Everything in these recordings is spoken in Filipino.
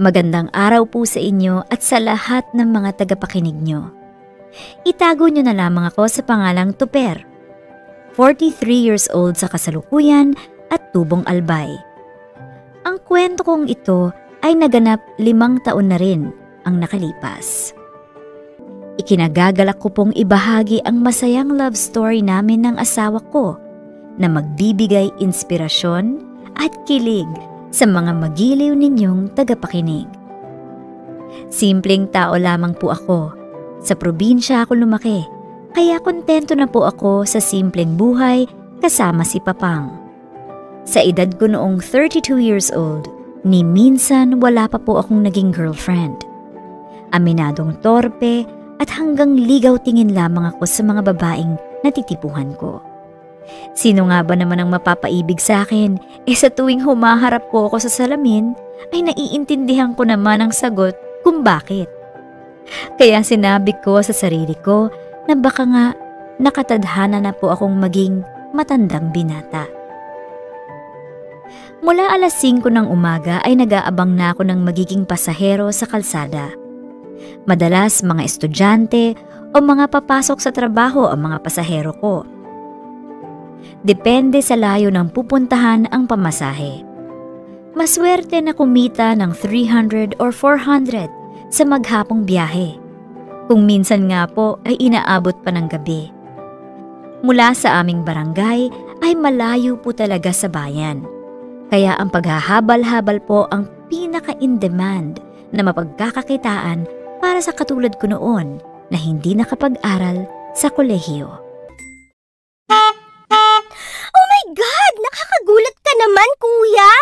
Magandang araw po sa inyo at sa lahat ng mga tagapakinig nyo. Itago nyo na lamang ako sa pangalang Tuper, 43 years old sa kasalukuyan at tubong albay. Ang kwento kong ito ay naganap 5 taon na rin ang nakalipas. Ikinagagalak ko pong ibahagi ang masayang love story namin ng asawa ko na magbibigay inspirasyon at kilig sa mga magiliw ninyong tagapakinig. Simpleng tao lamang po ako. Sa probinsya ako lumaki, kaya kontento na po ako sa simpleng buhay kasama si Papang. Sa edad ko noong 32 years old, ni minsan wala pa po akong naging girlfriend. Aminadong torpe at hanggang ligaw tingin lamang ako sa mga babaeng natitipuhan ko. Sino nga ba naman ang mapapaibig sa akin? Sa tuwing humaharap po ako sa salamin, ay naiintindihan ko naman ang sagot kung bakit. Kaya sinabi ko sa sarili ko na baka nga nakatadhana na po akong maging matandang binata. Mula alas 5 ng umaga ay nag-aabang na ako ng magiging pasahero sa kalsada. Madalas mga estudyante o mga papasok sa trabaho ang mga pasahero ko. Depende sa layo ng pupuntahan ang pamasahe. Maswerte na kumita ng 300 or 400 sa maghapong biyahe. Kung minsan nga po ay inaabot pa ng gabi. Mula sa aming barangay ay malayo po talaga sa bayan. Kaya ang paghahabal-habal po ang pinaka-in-demand na mapagkakakitaan para sa katulad ko noon na hindi nakapag-aral sa kolehiyo. Oh my God! Nakakagulat ka naman, kuya!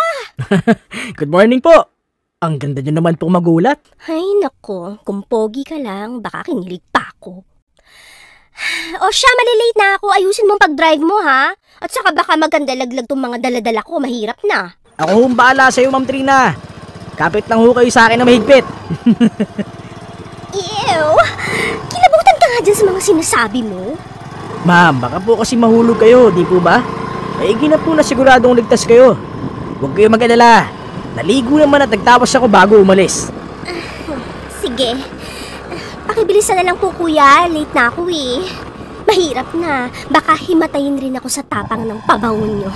Good morning po! Ang ganda nyo naman pong magulat. Ay nako, kung pogi ka lang, baka kinilig pa ako. O siya, malilate na ako. Ayusin mong pag-drive mo, ha? At saka baka magandalaglag tong mga daladala ko, mahirap na. Ako hong bahala sa'yo, Ma'am Trina. Kapit lang ho kayo sa akin na mahigpit. Ew! Kilabutan ka nga dyan sa mga sinasabi mo. Ma'am, baka po kasi mahulog kayo, di po ba? Maigi na po na siguradong ligtas kayo. Huwag kayo mag-alala. Naligo naman at nagtawas ako bago umalis. Sige. Pakibilisan na lang po, kuya. Late na ako eh. Mahirap na. Baka himatayin rin ako sa tapang ng pabango nyo.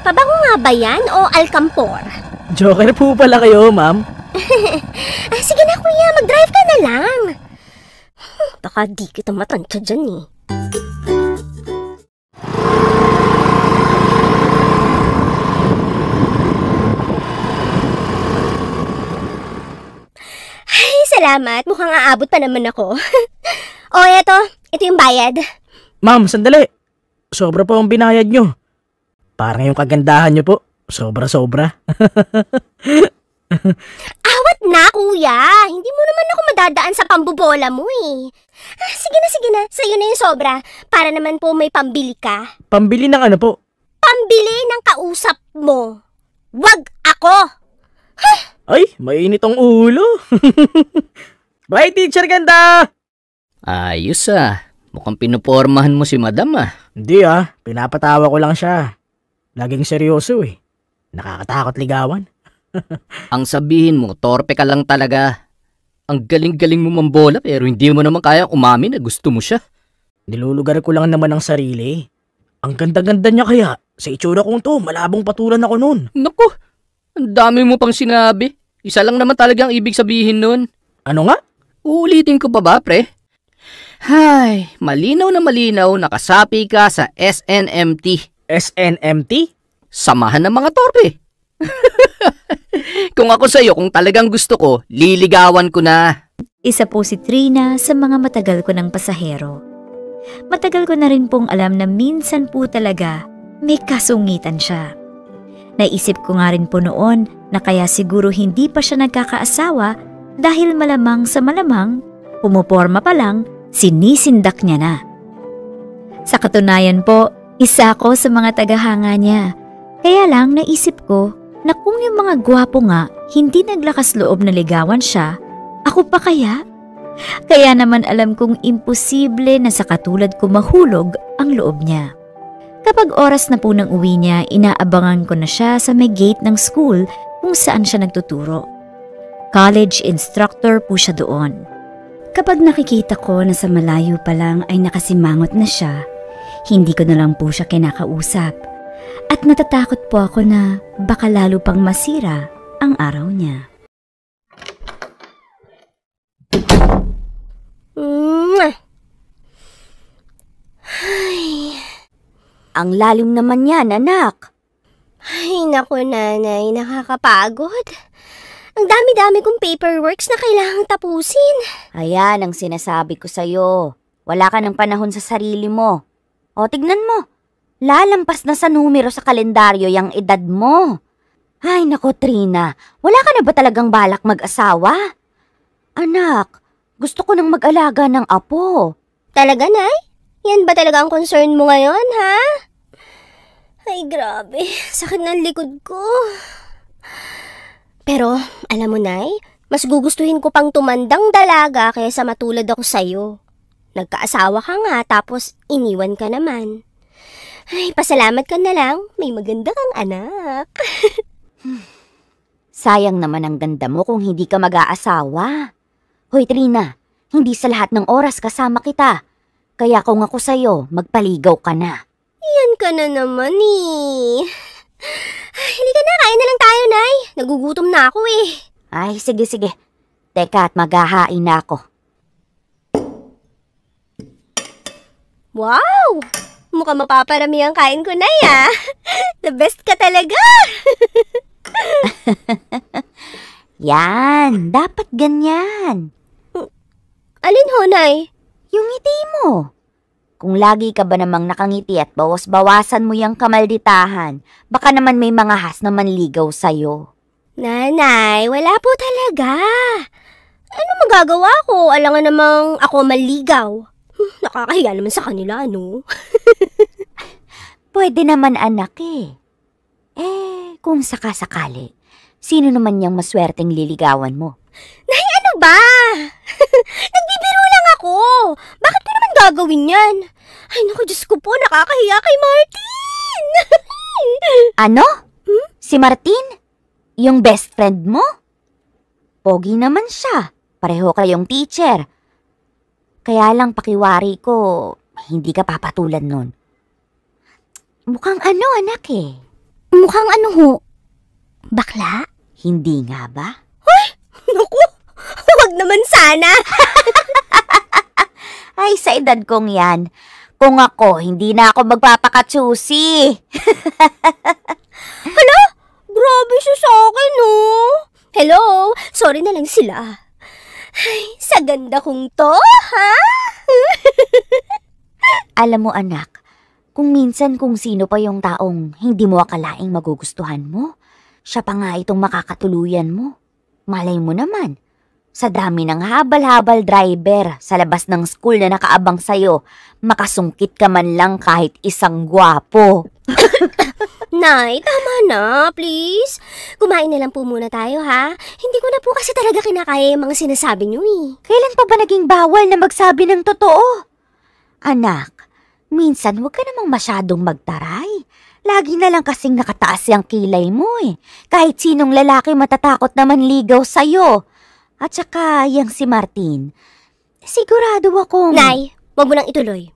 Pabango nga ba yan o alcampor? Joker po pala kayo, ma'am. Sige na, kuya. Mag-drive ka na lang. Baka di kita matansya dyan eh. Ay, salamat. Mukhang aabot pa naman ako. O, eto. Ito yung bayad. Ma'am, sandali. Sobra po ang binayad nyo. Parang yung kagandahan nyo po. Sobra-sobra. Awat na, kuya. Hindi mo naman ako madadaan sa pambobola mo eh. Sige na. Sa'yo na yung sobra. Para naman po may pambili ka. Pambili ng ano po? Pambili ng kausap mo. Wag ako. Ay, mainit ang ulo. Bye, Teacher Ganda! Ayos mukhang pinupormahan mo si Madam Hindi pinapatawa ko lang siya. Laging seryoso eh. Nakakatakot ligawan. Ang sabihin mo, torpe ka lang talaga. Ang galing-galing mo mambola pero hindi mo naman kaya umamin na gusto mo siya. Nilulugar ko lang naman ang sarili. Ang ganda-ganda niya kaya. Sa itsura kong to, malabong patulan ako nun. Naku, ang dami mo pang sinabi. Isa lang naman talaga ang ibig sabihin nun. Ano nga? Uulitin ko pa ba, pre? Hay, malinaw na malinaw nakasapi ka sa SNMT. SNMT? Samahan ng mga torpe. Kung ako sa'yo, kung talagang gusto ko, liligawan ko na. Isa po si Trina sa mga matagal ko ng pasahero. Matagal ko na rin pong alam na minsan po talaga may kasungitan siya. Naisip ko nga rin po noon na kaya siguro hindi pa siya nagkakaasawa dahil malamang sa malamang, pumuporma pa lang, sinisindak niya na. Sa katunayan po, isa ko sa mga tagahanga niya. Kaya lang naisip ko na kung yung mga gwapo nga hindi naglakas loob na ligawan siya, ako pa kaya? Kaya naman alam kong imposible na sa katulad ko mahulog ang loob niya. Kapag oras na po ng uwi niya, inaabangan ko na siya sa may gate ng school kung saan siya nagtuturo. College instructor po siya doon. Kapag nakikita ko na sa malayo pa lang ay nakasimangot na siya, hindi ko na lang po siya kinakausap. At natatakot po ako na baka lalo pang masira ang araw niya. Ang lalim naman yan, anak. Ay, naku nanay, nakakapagod. Ang dami-dami kong paperworks na kailangang tapusin. Ayan ang sinasabi ko sa'yo. Wala ka ng panahon sa sarili mo. O, tignan mo. Lalampas na sa numero sa kalendaryo yung edad mo. Ay, naku, Trina. Wala ka na ba talagang balak mag-asawa? Anak, gusto ko nang mag-alaga ng apo. Talaga, Nay? Yan ba talaga ang concern mo ngayon, ha? Ay, grabe. Sakit ng likod ko. Pero, alam mo, Nay, mas gugustuhin ko pang tumandang dalaga kaysa matulad ako sa'yo. Nagkaasawa ka nga, tapos iniwan ka naman. Ay, pasalamat ka na lang. May maganda kang anak. Sayang naman ang ganda mo kung hindi ka mag-aasawa. Hoy, Trina, hindi sa lahat ng oras kasama kita. Kaya kung ako sa'yo, magpaligaw ka na. Yan ka na naman eh. Halika na, kain na lang tayo, Nay. Nagugutom na ako eh. Ay, sige. Teka at maghahain na ako. Wow! Mukhang mapaparami ang kain ko, Nay, ah. The best ka talaga. Yan, dapat ganyan. Alin ho, Nay? Yung ngiti mo. Kung lagi ka ba namang nakangiti at bawas-bawasan mo yung kamalditahan, baka naman may mga has na manligaw sa'yo. Nanay, wala po talaga. Ano magagawa ko? Alangan namang ako maligaw. Nakakahiya naman sa kanila, ano? Pwede naman anak eh. Kung sakasakali, sino naman yung maswerteng liligawan mo? Nay, ano ba? Nagbibiro lang ako. Bakit ko naman gagawin yan? Ay, naku, Diyos ko po, nakakahiya kay Martin. Ano? Si Martin? Yung best friend mo? Pogi naman siya. Pareho kayong teacher. Kaya lang pakiwari ko, hindi ka papatulan nun. Mukhang ano, anak eh. Mukhang ano ho? Bakla? Hindi nga ba? Naku, huwag naman sana. Ay, sa edad kong yan, kung ako, hindi na ako magpapakatsusi. Hala, grabe siya sa akin, no? Hello, sorry na lang sila. Ay, sa ganda kong to, ha? Alam mo anak, kung minsan kung sino pa yung taong hindi mo akalaing magugustuhan mo, siya pa nga itong makakatuluyan mo. Malay mo naman, sa dami ng habal-habal driver sa labas ng school na nakaabang sa'yo, makasungkit ka man lang kahit isang gwapo. Nay, tama na, please. Kumain na lang po muna tayo, ha? Hindi ko na po kasi talaga kinakaya yung mga sinasabi niyo, eh. Kailan pa ba naging bawal na magsabi ng totoo? Anak, minsan huwag ka namang masyadong magtaray. Lagi na lang kasing nakataas yung kilay mo eh. Kahit sinong lalaki matatakot naman ligaw sa'yo. At saka yung si Martin, sigurado akong... Nay, wag mo nang ituloy.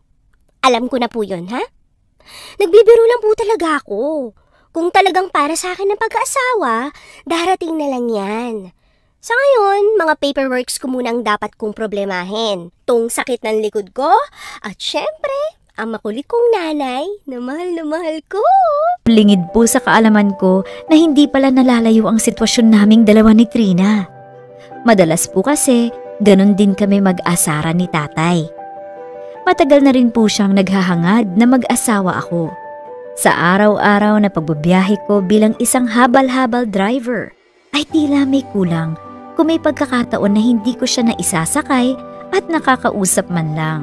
Alam ko na po yun, ha? Nagbibiro lang po talaga ako. Kung talagang para sa akin ang pag-aasawa, darating na lang yan. Sa ngayon, mga paperworks ko muna ang dapat kong problemahin. Tong sakit ng likod ko, at syempre, ang makulit kong nanay na mahal ko. Lingid po sa kaalaman ko na hindi pala nalalayo ang sitwasyon naming dalawa ni Trina. Madalas po kasi, ganun din kami mag-asara ni tatay. Matagal na rin po siyang naghahangad na mag-asawa ako. Sa araw-araw na pagbabiyahe ko bilang isang habal-habal driver, ay tila may kulang kung may pagkakataon na hindi ko siya naisasakay at nakakausap man lang.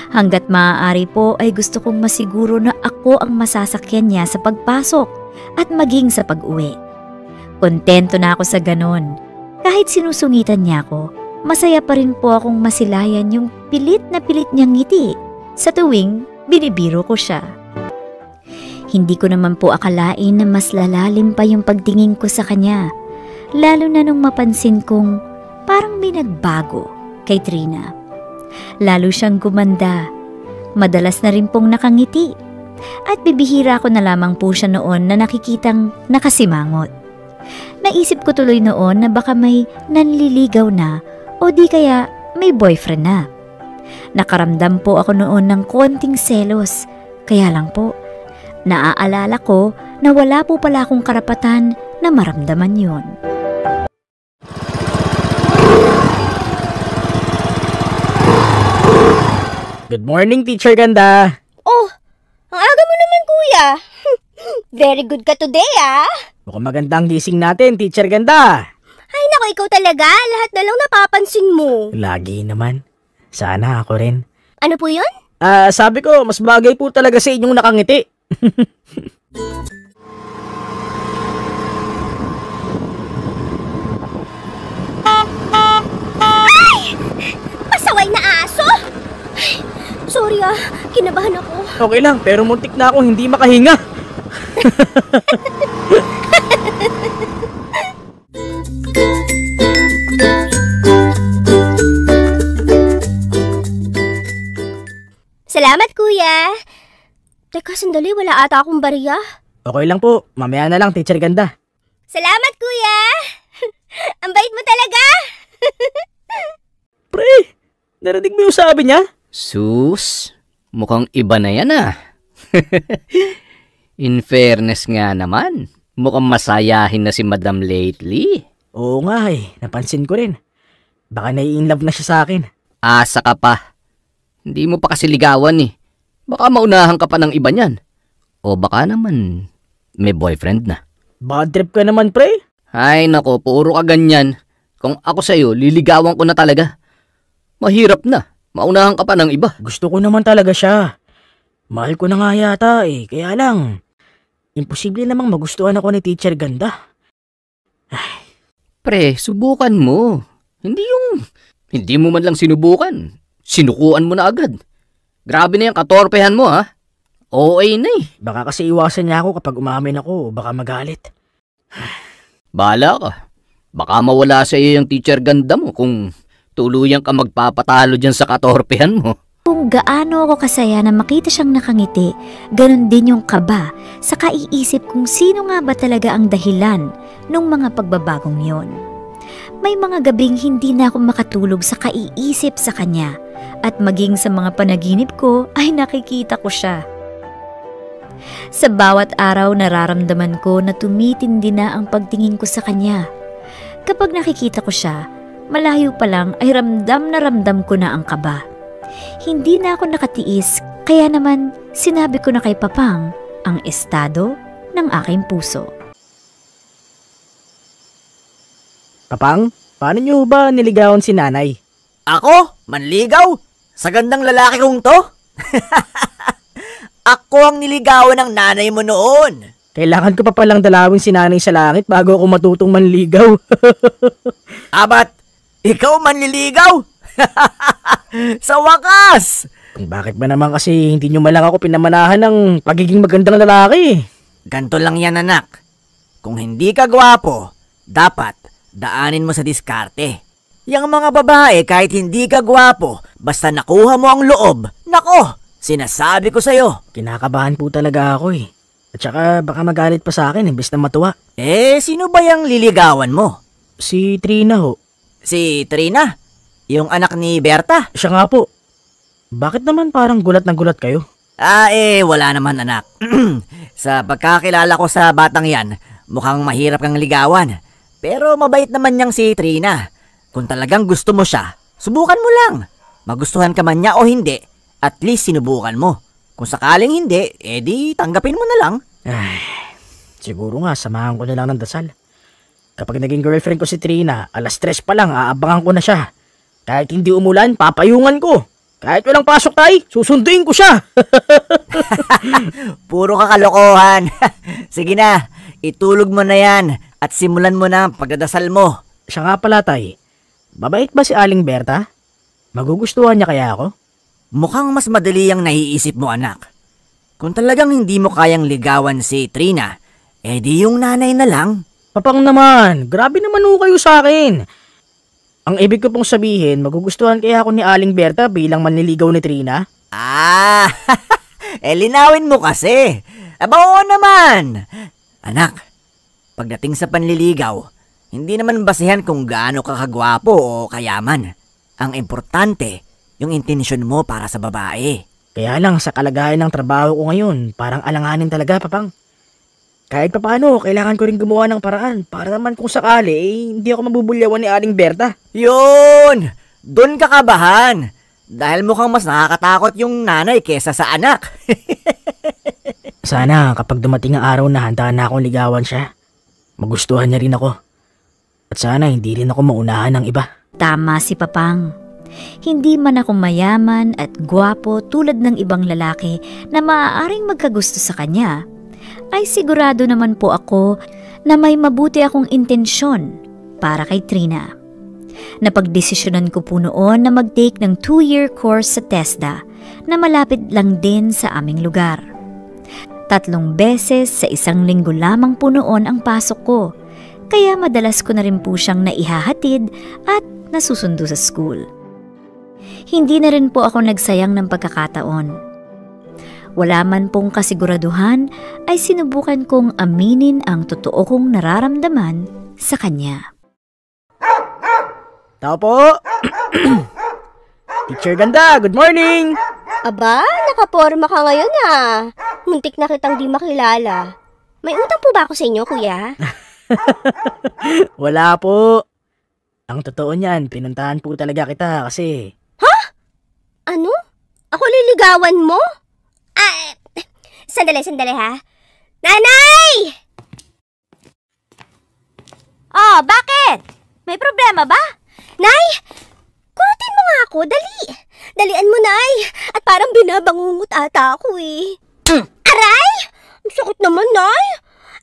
Hanggat maaari po ay gusto kong masiguro na ako ang masasakyan niya sa pagpasok at maging sa pag-uwi. Kontento na ako sa ganon. Kahit sinusungitan niya ako, masaya pa rin po akong masilayan yung pilit na pilit niyang ngiti sa tuwing binibiro ko siya. Hindi ko naman po akalain na mas lalalim pa yung pagtingin ko sa kanya, lalo na nung mapansin kong parang may nagbago kay Trina. Lalo siyang gumanda, madalas na rin pong nakangiti, at bibihira ko na lamang po siya noon na nakikitang nakasimangot. Naisip ko tuloy noon na baka may nanliligaw na o di kaya may boyfriend na. Nakaramdam po ako noon ng konting selos, kaya lang po, naaalala ko na wala po pala akong karapatan na maramdaman yon. Good morning, Teacher Ganda. Oh, ang aga mo naman, kuya. Very good ka today, ah. Mukhang magandang gising natin, Teacher Ganda. Ay, naku, ikaw talaga. Lahat na lang napapansin mo. Lagi naman. Sana ako rin. Ano po yun? Sabi ko, mas bagay po talaga sa inyong nakangiti. Pasaway na aso! Ay, sorry kinabahan ako. Okay lang, pero muntik na akong hindi makahinga. Salamat, kuya. Teka, sandali, wala ata akong bariya. Okay lang po, mamaya na lang, Teacher Ganda. Salamat, kuya. Ang bait mo talaga. Pre, narinig mo yung sabi niya? Sus, mukhang iba na yan In fairness nga naman, mukhang masayahin na si Madam lately. Oo nga napansin ko rin. Baka nai-inlove na siya sa akin. Asa ka pa. Hindi mo pa kasi ligawan Baka maunahan ka pa ng iba niyan. O baka naman may boyfriend na. Bad trip ka naman, pre. Ay nako, puro ka ganyan. Kung ako sa'yo, liligawan ko na talaga. Mahirap na. Maunahan ka pa ng iba. Gusto ko naman talaga siya. Mahal ko na nga yata kaya lang. Imposible namang magustuhan ako ni Teacher Ganda. Pre, subukan mo. Hindi mo man lang sinubukan. Sinukuan mo na agad. Grabe na yung katorpehan mo, OA na Baka kasi iwasan niya ako kapag umamin ako, baka magalit. Bahala ka. Baka mawala sa iyo yung Teacher Ganda mo kung tuluyan ka magpapatalo dyan sa katorpehan mo. Kung gaano ako kasaya na makita siyang nakangiti, ganun din yung kaba sa kaiisip kung sino nga ba talaga ang dahilan ng mga pagbabagong yon. May mga gabing hindi na ako makatulog sa kaiisip sa kanya at maging sa mga panaginip ko ay nakikita ko siya. Sa bawat araw nararamdaman ko na tumitindi na ang pagtingin ko sa kanya. Kapag nakikita ko siya, malayo pa lang ay ramdam na ramdam ko na ang kaba. Hindi na ako nakatiis, kaya naman sinabi ko na kay Papang ang estado ng aking puso. Papang, paano niyo ba niligawan si nanay? Ako? Manligaw? Sa gandang lalaki kong to? Ako ang niligawan ng nanay mo noon. Kailangan ko pa palang dalawin si nanay sa langit bago ako matutong manligaw. Abat, ikaw manliligaw? Sa wakas! Kung bakit ba naman kasi hindi nyo malang ako pinamanahan ng pagiging magandang lalaki? Ganto lang yan, anak. Kung hindi ka gwapo, dapat daanin mo sa diskarte. Yang mga babae kahit hindi ka gwapo, basta nakuha mo ang loob, nako, sinasabi ko sa'yo. Kinakabahan po talaga ako At saka baka magalit pa sa akin imbes na matuwa. Sino ba yung liligawan mo? Si Trina ho. Si Trina? Yung anak ni Berta? Siya nga po. Bakit naman parang gulat na gulat kayo? Wala naman, anak. Sa pagkakilala ko sa batang yan, mukhang mahirap kang ligawan. Pero mabait naman niyang si Trina. Kung talagang gusto mo siya, subukan mo lang. Magustuhan ka man niya o hindi, at least sinubukan mo. Kung sakaling hindi, di tanggapin mo na lang. Siguro nga, samahan ko na lang ng dasal. Kapag naging girlfriend ko si Trina, 3:00 pa lang, aabangan ko na siya. Kahit hindi umulan, papayungan ko. Kahit walang pasok tayo, susunduin ko siya. Puro kakalokohan. Sige na, itulog mo na yan at simulan mo na ang pagdadasal mo. Siya nga pala, tay. Mabait ba si Aling Berta? Magugustuhan niya kaya ako? Mukhang mas madali ang naiisip mo, anak. Kung talagang hindi mo kayang ligawan si Trina, di yung nanay na lang. Papang naman, grabe naman ho kayo sa akin. Ang ibig ko pong sabihin, magugustuhan kaya ako ni Aling Berta bilang manliligaw ni Trina? Ah, linawin mo kasi. Aba, oo naman. Anak, pagdating sa panliligaw, hindi naman basehan kung gaano ka kagwapo o kayaman. Ang importante, yung intensyon mo para sa babae. Kaya lang sa kalagayan ng trabaho ko ngayon, parang alanganin talaga, Papang. Kahit papaano, kailangan ko rin gumawa ng paraan para naman kung sakali, hindi ako mabubulyawan ni Aling Berta. Yun! Doon ka kabahan. Dahil mukhang mas nakakatakot yung nanay kesa sa anak. Sana kapag dumating ang araw na handa na akong ligawan siya, magustuhan niya rin ako. At sana hindi rin ako maunahan ng iba. Tama si Papang. Hindi man ako mayaman at gwapo tulad ng ibang lalaki na maaaring magkagusto sa kanya, ay sigurado naman po ako na may mabuti akong intensyon para kay Trina. Napagdesisyonan ko po noon na mag-take ng 2-year course sa TESDA na malapit lang din sa aming lugar. 3 beses sa 1 linggo lamang po noon ang pasok ko, kaya madalas ko na rin po siyang naihahatid at nasusundo sa school. Hindi na rin po ako nagsayang ng pagkakataon. Wala man pong kasiguraduhan ay sinubukan kong aminin ang totoo kong nararamdaman sa kanya. Tao po! Teacher Ganda, good morning! Aba, nakaporma ka ngayon ah. Muntik na kitang di makilala. May utang po ba ako sa inyo, kuya? Wala po. Ang totoo niyan, pinuntahan po talaga kita kasi... Ano? Ako liligawan mo? Sandali ha. Nanay! Oh, bakit? May problema ba? Nay! Kurutin mo nga ako, dali. Dalian mo, Nay. At parang binabangungot ata ako eh. Aray! Ang sakit naman, Nay.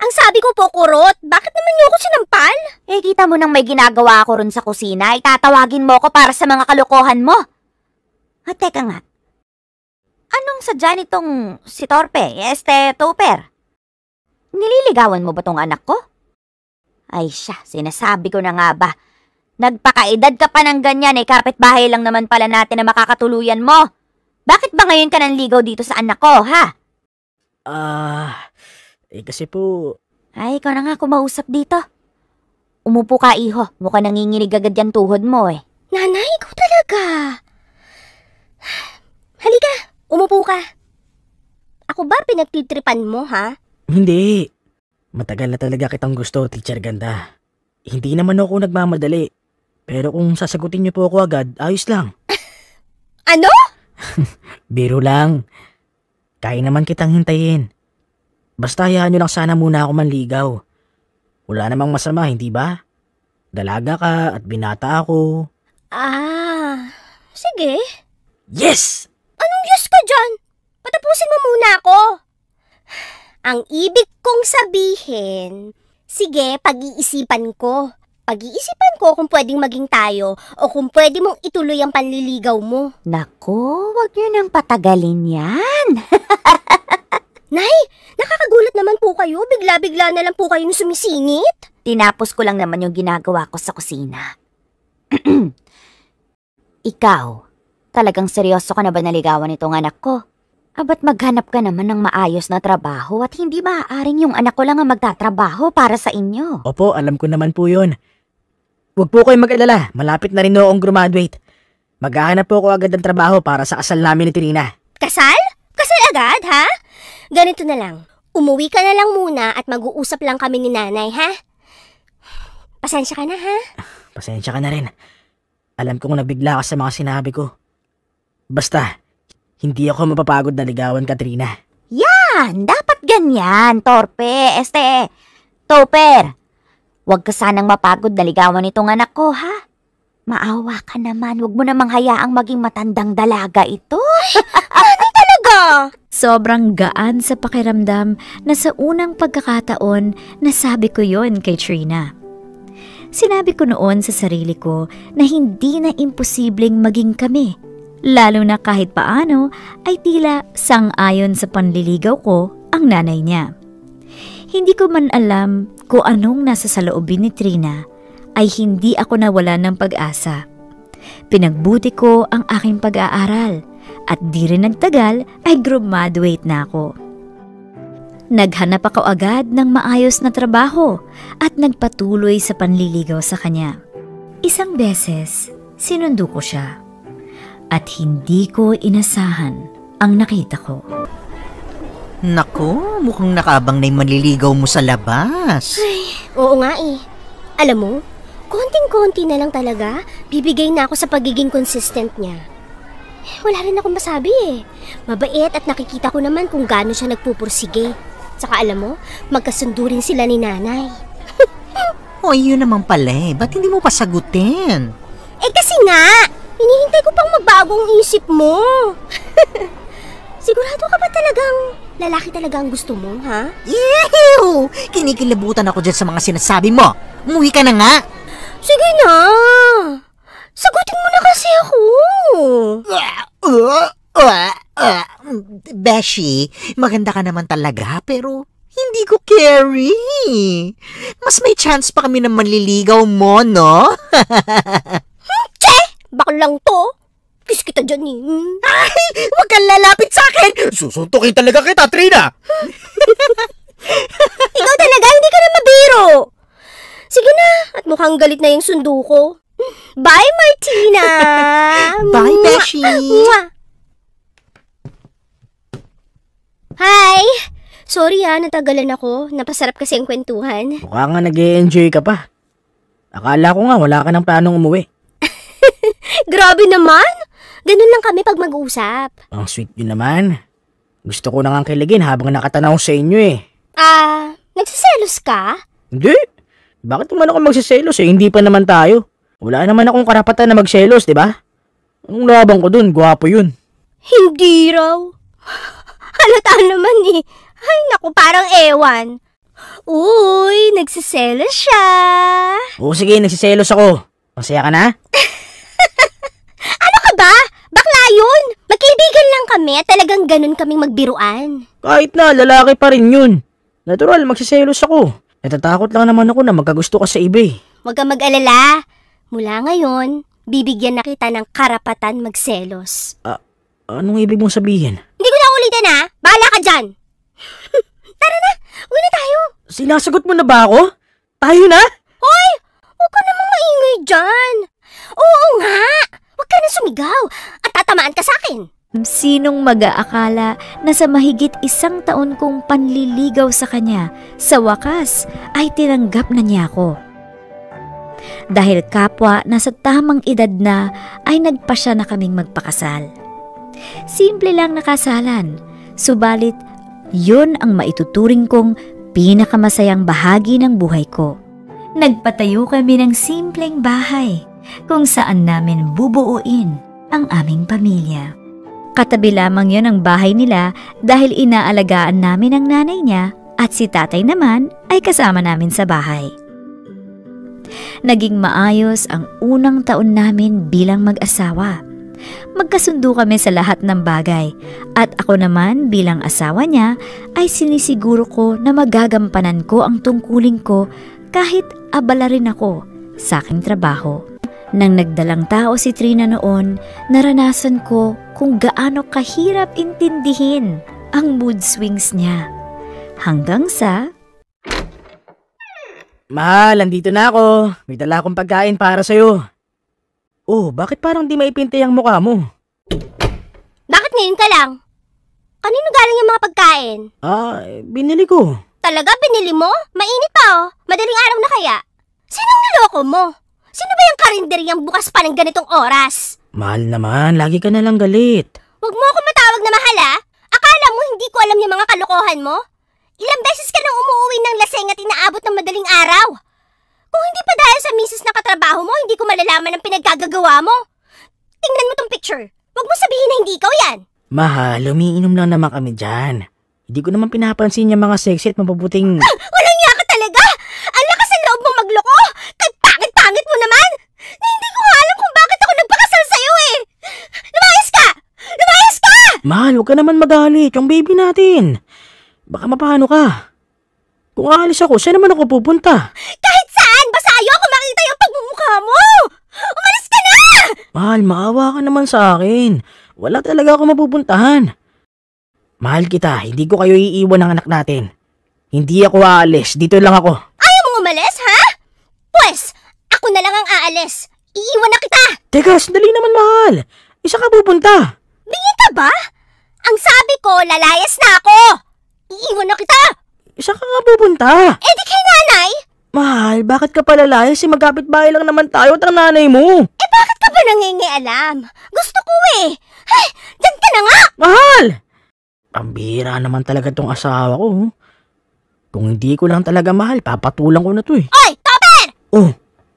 Ang sabi ko po, kurot. Bakit naman niyo ako sinampal? Kita mo nang may ginagawa ako ron sa kusina, itatawagin mo ko para sa mga kalokohan mo. Teka nga. Anong sadya nitong si Torpe, Topper? Nililigawan mo ba tong anak ko? Ay siya, sinasabi ko na nga ba. Nagpakaedad ka pa ng ganyan, kapitbahay lang naman pala natin na makakatuluyan mo. Bakit ba ngayon ka nanligaw dito sa anak ko, ha? Kasi po... Ay, ikaw na nga kumausap dito. Umupo ka, iho. Mukhang nanginginig agad yan tuhod mo Nanay, ikaw talaga. Halika, umupo ka. Ako ba pinagtitripan mo, ha? Hindi. Matagal na talaga kitang gusto, Teacher Ganda. Hindi naman ako nagmamadali. Pero kung sasagutin niyo po ako agad, ayos lang. Ano? Biro lang. Kaya naman kitang hintayin. Basta hayaan niyo lang sana muna ako manligaw. Wala namang masama, hindi ba? Dalaga ka at binata ako. Sige. Yes! Anong yes ka dyan? Patapusin mo muna ako. Ang ibig kong sabihin, sige, pag-iisipan ko. Pag-iisipan ko kung pwedeng maging tayo o kung pwede mong ituloy ang panliligaw mo. Naku, wag niyo nang patagalin yan. Nay, nakakagulat naman po kayo. Bigla-bigla na lang po kayo sumisingit. Tinapos ko lang naman yung ginagawa ko sa kusina. Ikaw, talagang seryoso ka na ba naligawan itong anak ko? Ba't maghanap ka naman ng maayos na trabaho at hindi maaaring yung anak ko lang ang magtatrabaho para sa inyo? Opo, alam ko naman po yun. Huwag po kayong mag-alala, malapit na rin akong graduate. Maghahanap po ako agad ng trabaho para sa kasal namin ni Trina. Kasal? Kasal agad, ha? Ganito na lang. Umuwi ka na lang muna at mag-uusap lang kami ni nanay, ha? Pasensya ka na, ha? Pasensya ka na rin. Alam kong nabigla ka sa mga sinabi ko. Basta, hindi ako mapapagod na ligawan ka, Trina. Yan! Dapat ganyan, Torpe, Topper. Huwag ka sanang mapagod na ligawan itong anak ko, ha? Maawa ka naman. Huwag mo namang hayaang maging matandang dalaga ito. Ano talaga? Sobrang gaan sa pakiramdam na sa unang pagkakataon nasabi ko yon kay Trina. Sinabi ko noon sa sarili ko na hindi na imposibleng maging kami Lalo na kahit paano ay tila sang-ayon sa panliligaw ko ang nanay niya. Hindi ko man alam kung anong nasa saloobin ni Trina ay hindi ako nawalan ng pag-asa. Pinagbuti ko ang aking pag-aaral at di rin nagtagal ay graduate na ako. Naghanap ako agad ng maayos na trabaho at nagpatuloy sa panliligaw sa kanya. Isang beses, sinundo ko siya. At hindi ko inasahan ang nakita ko. Naku, mukhang nakaabang na yung manliligaw mo sa labas. Oo nga eh. Alam mo, konting-konti na lang talaga, bibigay na ako sa pagiging consistent niya. Wala rin akong masabi eh. Mabait at nakikita ko naman kung gaano siya nagpupursige. Tsaka alam mo, magkasundo rin sila ni nanay. O yun naman pala eh, ba't hindi mo pa sagutin? Eh kasi nga, hinihintay ko pang magbagong isip mo. Sigurado ka ba talagang lalaki talaga ang gusto mo, ha? Ew! Kinikilabutan ako dyan sa mga sinasabi mo. Umuwi ka na nga. Sige na. Sagutin mo na kasi ako. Beshi, maganda ka naman talaga pero hindi ko carry. Mas may chance pa kami na manliligaw mo, no? Baklang to. Kiss kita dyan eh. Ay, huwag kang lalapit sa akin! Susuntukin talaga kita, Trina! Ikaw talaga, hindi ka na mabiro. Sige na, at mukhang galit na yung sundo ko. Bye, Martina! Bye, Beshi! Hi! Sorry natagalan ako. Napasarap kasi ang kwentuhan. Mukha nga nag-e-enjoy ka pa. Akala ko nga wala ka ng planong umuwi. Grabe naman! Ganun lang kami pag mag-uusap. Ang sweet nyo naman. Gusto ko na nga kiligin habang nakatanaw sa inyo eh. Nagsiselos ka? Hindi. Bakit naman ako magsiselos eh? Hindi pa naman tayo. Wala naman akong karapatan na magselos, di ba? Anong labang ko dun? Gwapo yun. Hindi raw. Halata naman eh. Ay naku, parang ewan. Uy, nagsiselos siya. Oo sige, nagsiselos ako. Masaya ka na? Ano ka ba? Bakla yun. Magkaibigan lang kami at talagang ganun kaming magbiruan. Kahit na, lalaki pa rin yun. Natural, magsiselos ako. Natatakot lang naman ako na magkagusto ka sa iba eh. Huwag kang mag-alala. Mula ngayon, bibigyan na kita ng karapatan magselos. Anong ibig mong sabihin? Hindi ko na ulitin ha. Bahala ka dyan. Tara na, uwi na tayo. Sinasagot mo na ba ako? Tayo na? Hoy, huwag ka namang maingay dyan. Oo nga, huwag ka na sumigaw at tatamaan ka sa akin. Sinong mag-aakala na sa mahigit 1 taon kong panliligaw sa kanya, sa wakas ay tinanggap na niya ako. Dahil kapwa na sa tamang edad na ay nagpasya na kaming magpakasal. Simple lang nakasalan, subalit yun ang maituturing kong pinakamasayang bahagi ng buhay ko. Nagpatayo kami ng simpleng bahay kung saan namin bubuuin ang aming pamilya. Katabi lamang yon ang bahay nila dahil inaalagaan namin ang nanay niya at si tatay naman ay kasama namin sa bahay. Naging maayos ang unang taon namin bilang mag-asawa. Magkasundo kami sa lahat ng bagay at ako naman bilang asawa niya ay sinisiguro ko na magagampanan ko ang tungkulin ko kahit abala rin ako sa aking trabaho. Nang nagdalang tao si Trina noon, naranasan ko kung gaano kahirap intindihin ang mood swings niya. Hanggang sa... Mahal, andito na ako. May dala akong pagkain para sa'yo. Oh, bakit parang di maipintay ang mukha mo? Bakit ngayon ka lang? Kanino galing yung mga pagkain? Binili ko. Talaga binili mo? Mainit pa oh. Madaling araw na kaya? Sinong niloko mo? Sino ba yung karinderyang bukas pa ng ganitong oras? Mahal naman, lagi ka na lang galit. Huwag mo ako matawag na mahal ah. Akala mo hindi ko alam yung mga kalokohan mo? Ilang beses ka nang umuwi ng laseng at inaabot ng madaling araw. Kung hindi pa dahil sa misis na katrabaho mo, hindi ko malalaman ang pinaggagawa mo. Tingnan mo tong picture. Huwag mo sabihin na hindi ikaw yan. Mahal, umiinom lang naman kami dyan. Hindi ko naman pinapansin yung mga sexy at mapabuting... Walang niya ka talaga! Ang lakas ng loob mo magloko! Kay pangit-pangit mo naman! Na hindi ko nga alam kung bakit ako nagpakasal sa'yo eh! Lumayas ka! Mahal, huwag ka naman magalit. Yung baby natin. Baka mapano ka. Kung aalis ako, saan naman ako pupunta? Kahit saan! Basta ayoko makita yung pagmumukha mo! Umalis ka na! Mahal, maawa ka naman sa akin. Wala talaga ako mapupuntahan. Mahal kita, hindi ko kayo iiwan ng anak natin. Hindi ako aalis, dito lang ako. Ayaw mong umalis, ha? Pwes, ako na lang ang aalis. Iiwan na kita! Teka, sandali naman, mahal. Isa ka pupunta. Bingit ka ba? Ang sabi ko, lalayas na ako! Iiwan na kita! Isa ka nga pupunta. Eh di kay nanay? Mahal, bakit ka palalayas? Magkapit bahay lang naman tayo at ang nanay mo. Eh bakit ka ba nangingialam? Gusto ko eh! Ay, dyan ka na nga! Mahal! Pambihira naman talaga tong asawa ko. Kung hindi ko lang talaga mahal, papatulang ko na to eh. Oy, Topper! Oh,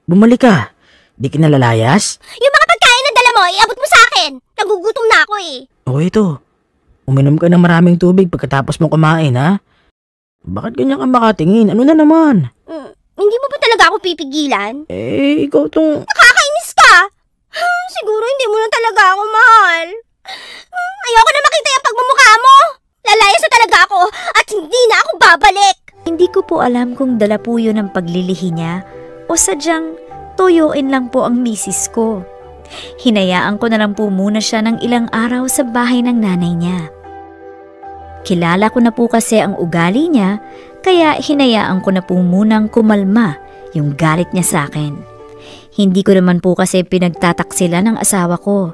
bumalik ka. Di ka nalalayas? Yung mga pagkain na dala mo, iabot mo sa akin. Nagugutom na ako eh. Oh, ito. Uminom ka ng maraming tubig pagkatapos mo kumain, ha? Bakit ganyan ka makatingin? Ano na naman? Hindi mo ba talaga ako pipigilan? Eh, ikaw tong... Nakakainis ka! Siguro hindi mo na talaga ako mahal. Ayoko na makita yung pagmumukha mo. Lalayas na talaga ako at hindi na ako babalik. Hindi ko po alam kung dala po yun ang paglilihi niya o sadyang tuyuin lang po ang misis ko. Hinayaan ko na lang po muna siya ng ilang araw sa bahay ng nanay niya. Kilala ko na po kasi ang ugali niya, kaya hinayaan ko na po munang kumalma yung galit niya sa akin. Hindi ko naman po kasi pinagtataksila ng asawa ko.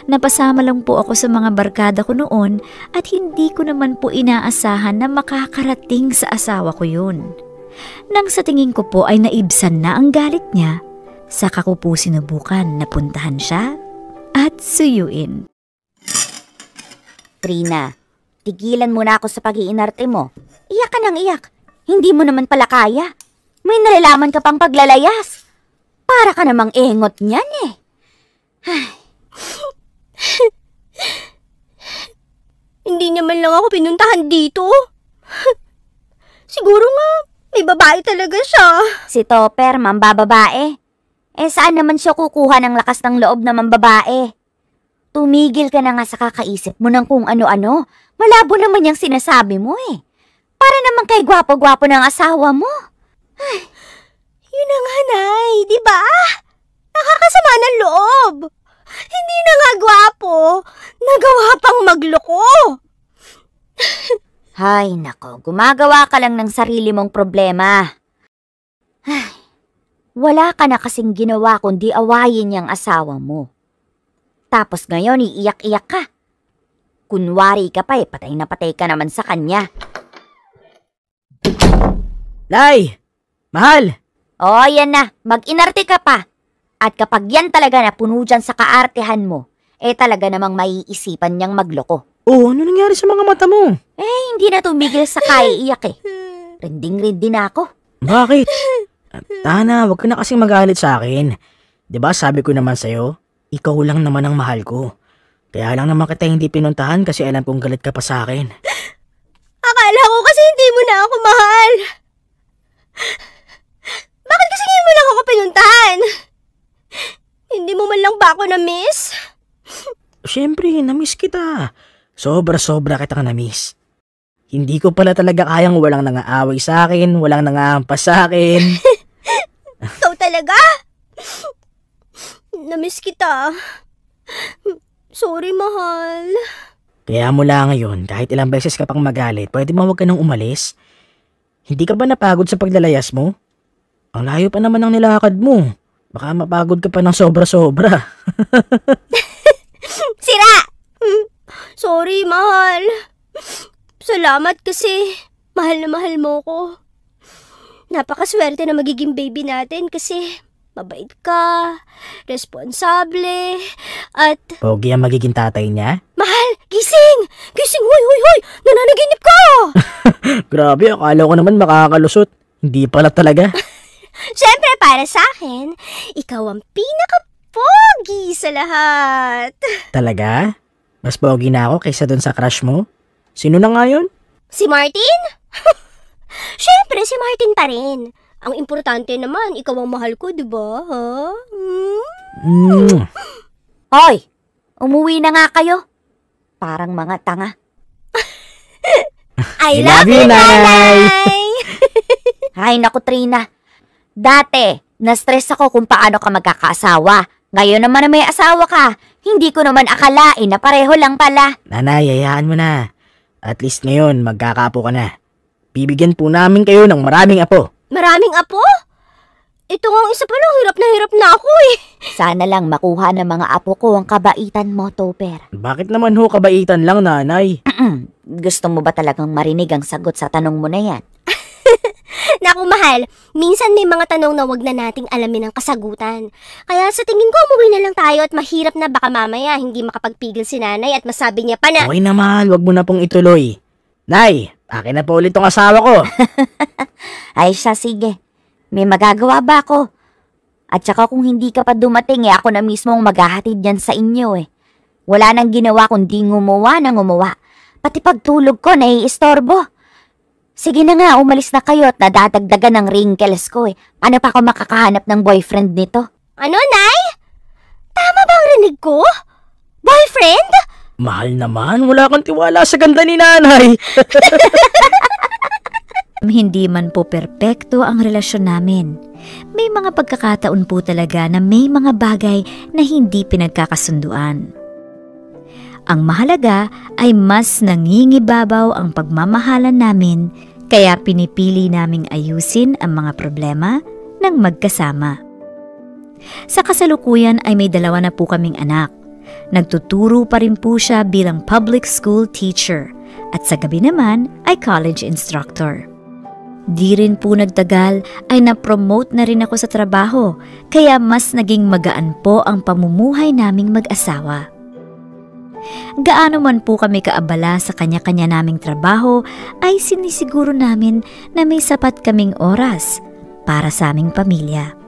Napasama lang po ako sa mga barkada ko noon at hindi ko naman po inaasahan na makakarating sa asawa ko yun. Nang sa tingin ko po ay naibsan na ang galit niya, saka ko po sinubukan na puntahan siya at suyuin. Trina, tigilan mo na ako sa pag-iinarte mo. Iyak ka nang iyak. Hindi mo naman pala kaya. May nalalaman ka pang paglalayas. Para ka namang engot niyan eh. Hindi niya man lang ako pinuntahan dito. Siguro nga, may babae talaga siya. Si Topper, mambababae. Eh saan naman siya kukuha ng lakas ng loob na mambabae? Tumigil ka na nga sa kakaisip mo ng kung ano-ano. Malabo naman yung sinasabi mo eh. Para naman kay gwapo-gwapo ng asawa mo. Yun na nga, Nay, di ba? Nakakasama ng loob. Hindi na nga gwapo. Nagawa pang magloko. Hay nako, gumagawa ka lang ng sarili mong problema. Wala ka na kasing ginawa kundi awayin niyang asawa mo. Tapos ngayon iiyak-iyak ka. Kunwari ka pa eh, patay na patay ka naman sa kanya. Lay! Mahal! O yan na, mag-inarte ka pa. At kapag yan talaga na puno dyan sa kaartehan mo, eh talaga namang maiisipan niyang magloko. Oh, ano nangyari sa mga mata mo? Eh, hindi na tumigil sa kaiiyak eh. Rinding-rindi na ako. Bakit? Tana, wag ka na kasing magalit sa akin. 'Di ba sabi ko naman sa'yo, ikaw lang naman ang mahal ko. Kaya lang naman kita hindi pinuntahan kasi alam kong galit ka pa sa akin. Akala ko kasi hindi mo na ako mahal. Bakit kasi ngayon mo lang ako pinuntahan? Hindi mo man lang ba ako na-miss? Siyempre, na-miss kita. Sobra-sobra kitang na-miss. Hindi ko pala talaga kayang walang nangaaway sa akin, walang nangaampas sa akin. Ikaw talaga? Na-miss kita. Sorry, mahal. Kaya mula ngayon, kahit ilang beses ka pang magalit, pwede mo huwag ka nang umalis. Hindi ka ba napagod sa paglalayas mo? Ang layo pa naman ng nilakad mo. Baka mapagod ka pa ng sobra-sobra. Sira! Sorry, mahal. Salamat kasi mahal na mahal mo ko. Napakaswerte na magiging baby natin kasi mabait ka, responsable, at... Pogi ang magiging tatay niya? Mahal! Gising! Gising! Hoy, hoy, hoy! Nananaginip ka! Grabe, akala ko naman makakalusot. Hindi pala talaga. Siyempre, para sa akin, ikaw ang pinaka-pogi sa lahat. Talaga? Mas pogi na ako kaysa dun sa crush mo? Sino na nga yun? Si Martin? Siyempre, si Martin pa rin. Ang importante naman, ikaw ang mahal ko, di ba? Ha? Hoy! Umuwi na nga kayo. Parang mga tanga. I love you, Nanay! Ay, naku Trina. Dati, na-stress ako kung paano ka magkakaasawa. Ngayon naman na may asawa ka, hindi ko naman akalain na pareho lang pala. Nanay, hayaan mo na. At least ngayon, magkakaapo ka na. Bibigyan po namin kayo ng maraming apo. Maraming apo? Ito nga isa pa lang, hirap na ako eh. Sana lang makuha ng mga apo ko ang kabaitan mo, Topper. Bakit naman ho kabaitan lang, Nanay? Gusto mo ba talagang marinig ang sagot sa tanong mo na yan? Naku mahal, minsan may mga tanong na wag na nating alamin ang kasagutan. Kaya sa tingin ko, umuwi na lang tayo at mahirap na baka mamaya hindi makapagpigil si nanay at masabi niya pa na... Okay na mahal, wag mo na pong ituloy. Nay, akin na po ulit tong asawa ko. Ay siya, sige. May magagawa ba ako? At saka kung hindi ka pa dumating, ako na mismo ang maghahatid yan sa inyo eh. Wala nang ginawa kundi ngumawa ng ngumawa. Pati pagtulog ko, naiistorbo. Sige na nga, umalis na kayo at nadadagdagan ng wrinkles ko eh. Paano pa ako makakahanap ng boyfriend nito? Ano, Nay? Tama ba ang rinig ko? Boyfriend? Mahal naman, wala kang tiwala sa ganda ni Nanay. Hindi man po perpekto ang relasyon namin. May mga pagkakataon po talaga na may mga bagay na hindi pinagkakasunduan. Ang mahalaga ay mas nangingibabaw ang pagmamahalan namin, kaya pinipili naming ayusin ang mga problema ng magkasama. Sa kasalukuyan ay may 2 na po kaming anak. Nagtuturo pa rin po siya bilang public school teacher at sa gabi naman ay college instructor. Di rin po nagtagal ay na-promote na rin ako sa trabaho, kaya mas naging magaan po ang pamumuhay naming mag-asawa. Gaano man po kami kaabala sa kanya-kanya naming trabaho, ay sinisiguro namin na may sapat kaming oras para sa aming pamilya.